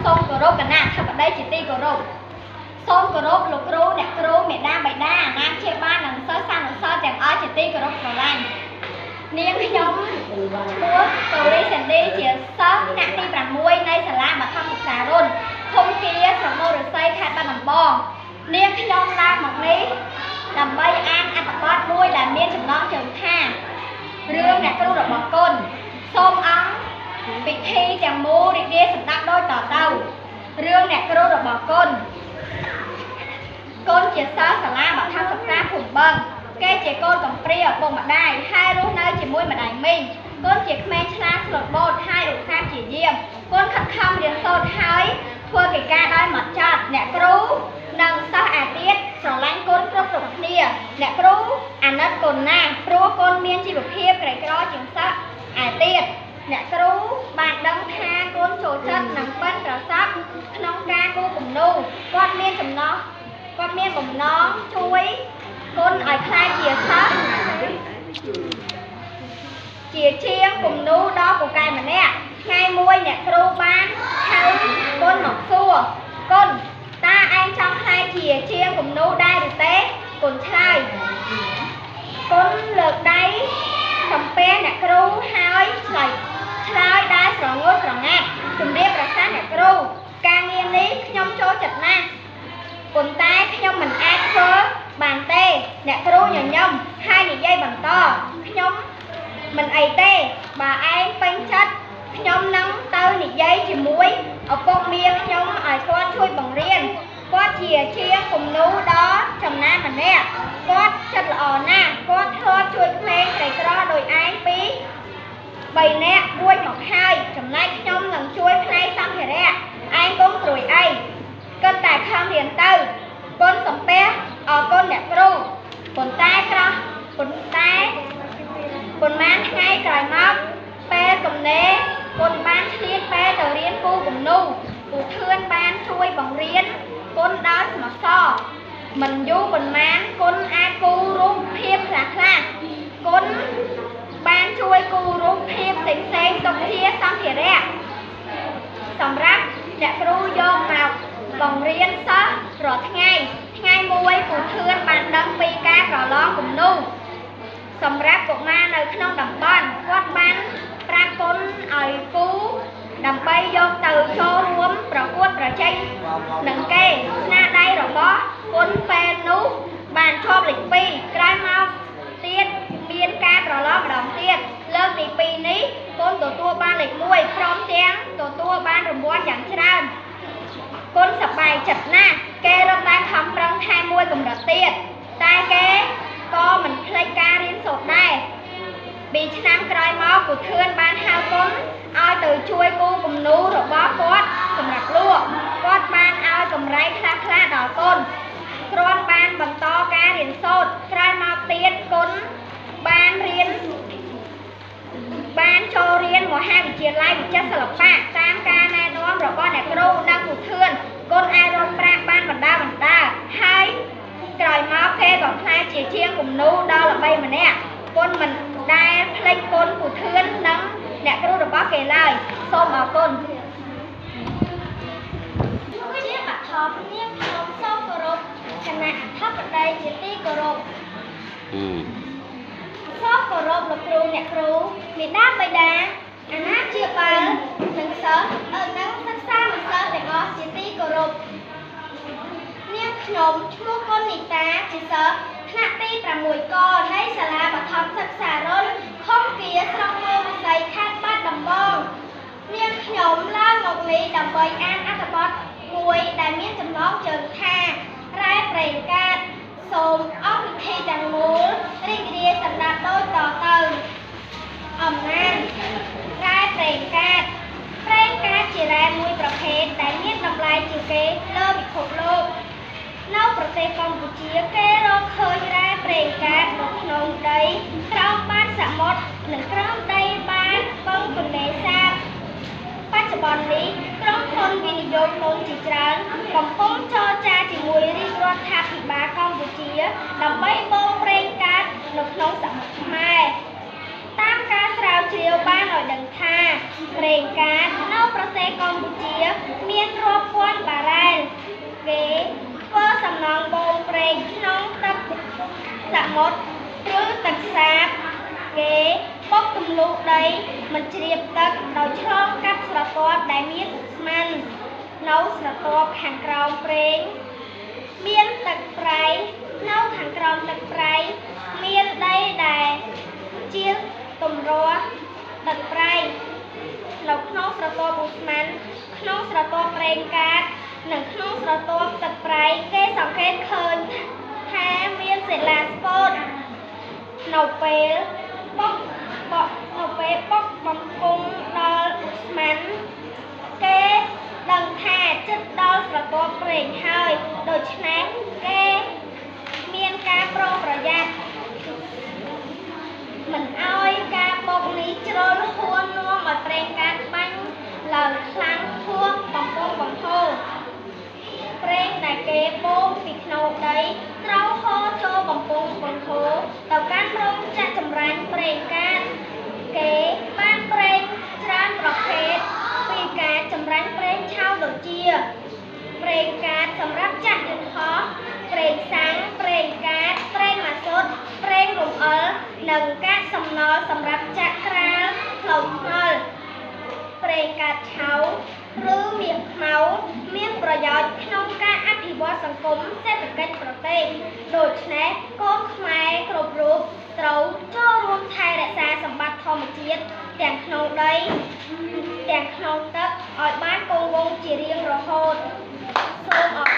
សូមគោរពគណៈអធិបតីជាទីគោរពសូមគោរពលោកគ្រូអ្នកគ្រូមេដាបៃតាអាណាព្យាបាលនិងសិស្សសានុសិស្សទាំងអស់ជាទីគោរពស្រឡាញ់នាងខ្ញុំឈ្មោះកូរីសាន់ឌីជាសិស្សថ្នាក់ទី6នៃសាលាបឋមសិក្សារុនភូមិគាស្រមោលរិស័យខេត្តបាត់ដំបងនាងខ្ញុំឡើងមកនេះដើម្បីអានអត្ថបទមួយដែលមានចំណងជើងថារឿងអ្នកគ្រូរបស់គុណសូមអង្គពិធីទាំងមូលរីករាយសម្ដាប់ដូចតទៅរឿងអ្នកគ្រូរបស់គុណជាសិស្សសាលាបឋមសិក្សាភូមិបឹងគេជាកូនកំព្រាឪពុកម្ដាយហើយរស់នៅជាមួយម្ដាយមីងគុណជាក្មេងឆ្លាតស្លូតបូតហើយឧស្សាហ៍ជាយាមគុណខិតខំរៀនសូត្រហើយធ្វើកិច្ចការដោយហ្មត់ចត់អ្នកគ្រូនិងសិស្សឯទៀតស្រឡាញ់គុណគ្រប់គ្នាអ្នកគ្រូអាណិតគុណណាស់ព្រោះគុណមានជីវភាពក្រីក្រជាងសិស្សឯទៀតអ្នកគ្រូបានដឹងថាគុណចូលចិត្តនិងប៉ិនប្រសប់ក្នុងការគូគំនូរគាត់មានបំណងជួយគុណឲ្យខ្លាចជាសិស្សជាជាងគំនូរដល់ពូកែម្នាក់ថ្ងៃមួយអ្នកគ្រូបានហៅគុណមកសួរគុណតើឯងចង់ខ្លាចជាជាងគំនូរដែរឬទេគុណឆ្លើយគុណលើកដៃសំពះអ្នកគ្រូហើយឆ្លើយដែរស្រងួតស្រងាត់ជំរាបប្រសាសន៍អ្នកគ្រូការងារនេះខ្ញុំចូលចិត្តណាស់ប៉ុន្តែខ្ញុំមិនអាចធ្វើបានទេអ្នកគ្រូញញឹមហើយនិយាយបន្តខ្ញុំមិនអីទេបើឯងពេញចិត្តខ្ញុំនឹងទៅនិយាយជាមួយឪពុកមាខ្ញុំឲ្យគាត់ជួយបង្រៀនគាត់ជាជាងគំនូរដ៏ចំណានម្នាក់គាត់ចិត្តល្អណាស់គាត់ធ្លាប់ជួយក្មេងក្រីក្រដោយឯង3នាក់រួចមកហើយចំណែកខ្ញុំនឹងជួយផ្នែកសម្ភារៈឯងកុំព្រួយអីគិតតែខំរៀនទៅគុណសំពះអរគុណអ្នកគ្រូប៉ុន្តែប៉ុន្មានថ្ងៃក្រោយមកពេលកំណេគុណបានឆ្លៀតពេលទៅរៀនគូគំនូរពូធឿនបានជួយបង្រៀនគុណដល់ស្មោះសរមិនយូរប៉ុន្មានគុណអាចគូរូបភាពខ្លះគុណបានជួយគូរូបភាពផ្សេងទុកជាសម្ភារៈសម្រាប់អ្នកគ្រូយកមកបង្រៀនសិស្សរាល់ថ្ងៃមួយពូធឿនបានដឹងពីការប្រឡងគំនូរសម្រាប់កុមារនៅក្នុងតំបន់គាត់បានប្រាប់គុណឲ្យគូដើម្បីយកទៅចូលរួមប្រកួតប្រជែងនឹងគេស្នាដៃរបស់គុណពេលនោះបានជាប់លេខ2ក្រោយមកទៀតមានការប្រឡងម្ដងទៀតលើកទី2នេះគុណទទួលបានលេខ1ព្រមទាំងទទួលបានរង្វាន់យ៉ាងច្រើនគុណសប្បាយចិត្តណាស់គេរកតែខំប្រឹងថែមមួយកម្រិតទៀតតែគេក៏មិនភ្លេចការរៀនសូត្រដែរ2ឆ្នាំក្រោយមកពូធឿនបានហៅគុណឲ្យទៅជួយគូគំនូររបស់គាត់សម្រាប់លក់គាត់បានឲ្យកម្រៃខ្លះដល់គុណគ្រាន់បានបន្តការរៀនសូត្រក្រោយមកទៀតគុណបានចូលរៀនមហាវិទ្យាល័យវិចិត្រសិល្បៈតាមការណែនាំរបស់អ្នកគ្រូនិងពូធឿនគុណអាចរកប្រាក់បានបណ្ដាហើយក្រោយមកគេក៏ខ្លាចជាជាងគំនូរដ៏ល្បីម្នាក់គុណមិនដែលភ្លេចគុណពូធឿននិងអ្នកគ្រូរបស់គេឡើយសូមអរគុណជាបឋមនាងខ្ញុំសូមគោរពគណៈអធិបតីជាទីគោរពសូមគោរពលោកគ្រូអ្នកគ្រូមេដាបៃតាអាណាព្យាបាលនិងសិស្សនិងសិក្សានិស្សិតទាំងអស់ជាទីគោរពនាងខ្ញុំឈ្មោះគុណនីតាជាសិស្សថ្នាក់ទី6កនៃសាលាបឋមសិក្សារុនឃុំគាស្រមោលវិស័យខេត្តបាត់ដំបងនាងខ្ញុំឡើងមកនេះដើម្បីអានអត្ថបទមួយដែលមានចំណងជើងថារ៉ែប្រេងកាតសូមអង្គពិធីទាំងមូលរីករាយសម្ដាប់ដូចតទៅអំណាចរ៉ែប្រេងកាតជារ៉ែមួយប្រភេទដែលមានតម្លៃជាងគេលើពិភពលោកនៅប្រទេសកម្ពុជាគេរកឃើញរ៉ែប្រេងកាតនៅក្នុងដីក្រោមបាតសមុទ្រនិងក្រោមដីបាតបឹងទន្លេសាបបច្ចុប្បន្ននេះក្រុមហ៊ុនវិនិយោគទុនជាច្រើនកំពុងចរចាជាមួយរាជរដ្ឋាភិបាលកម្ពុជាដើម្បីបូមប្រេងកាតនៅក្នុងសមុទ្រខ្មែរតាមការស្រាវជ្រាវបានឲ្យដឹងថាប្រេងកាតនៅប្រទេសកម្ពុជាមាន មុតឬទឹកសាបគេពុកទម្លុះដីមិនជ្រាបទឹកដោយឆ្លងកាត់ស្រទាប់ដែលមានឧស្ម័ននៅស្រទាប់ខាងក្រោមព្រេងមានទឹកប្រៃនៅខាងក្រោមទឹកប្រៃមានដីដែលជាទម្រាស់ទឹកប្រៃនៅក្នុងស្រទាប់ឧស្ម័នក្នុងស្រទាប់ប្រេងកាតនិងក្នុងស្រទាប់ទឹកប្រៃគេសង្កេតឃើញថាមានសិលាស្ពោតនៅពេលបុកបំគង់ដល់ឧស្ម័នគេដឹងថាចិត្តដល់ស្រទាប់ប្រេងហើយដូច្នេះគេមានការប្រុងប្រយ័ត្នមិនឲ្យការបុកនេះជ្រុលហួននាំឲ្យប្រេងកាតបាញ់ឡើងខ្លាំងហួសបំពង់បំហូរប្រេងដែលគេបូមពីក្នុងដីត្រូវហូរចូលបំពង់បំហូរទៅកាន់រោងចក្រចម្រាញ់ប្រេងកាតគេបានប្រេងច្រើនប្រភេទពីការចម្រាញ់ប្រេងឆៅដូចជាប្រេងកាតសម្រាប់ចាក់យន្តហោះប្រេងសាំងប្រេងកាតប្រេងម៉ាស៊ូតប្រេងរំអិលនិងកាកសំណល់សម្រាប់ចាក់ក្រាលផ្លូវថ្នល់ប្រេងកាតឆៅឬមាសខ្មៅមានប្រយោជន៍ក្នុងការអភិវឌ្ឍសង្គមសេដ្ឋកិច្ចប្រទេសដូច្នេះកូនខ្មែរគ្រប់រូបត្រូវចូលរួមថែរក្សាសម្បត្តិធម្មជាតិទាំងក្នុងដីទាំងក្នុងទឹកឲ្យបានគង់វង្សជារៀងរហូតសូមអរ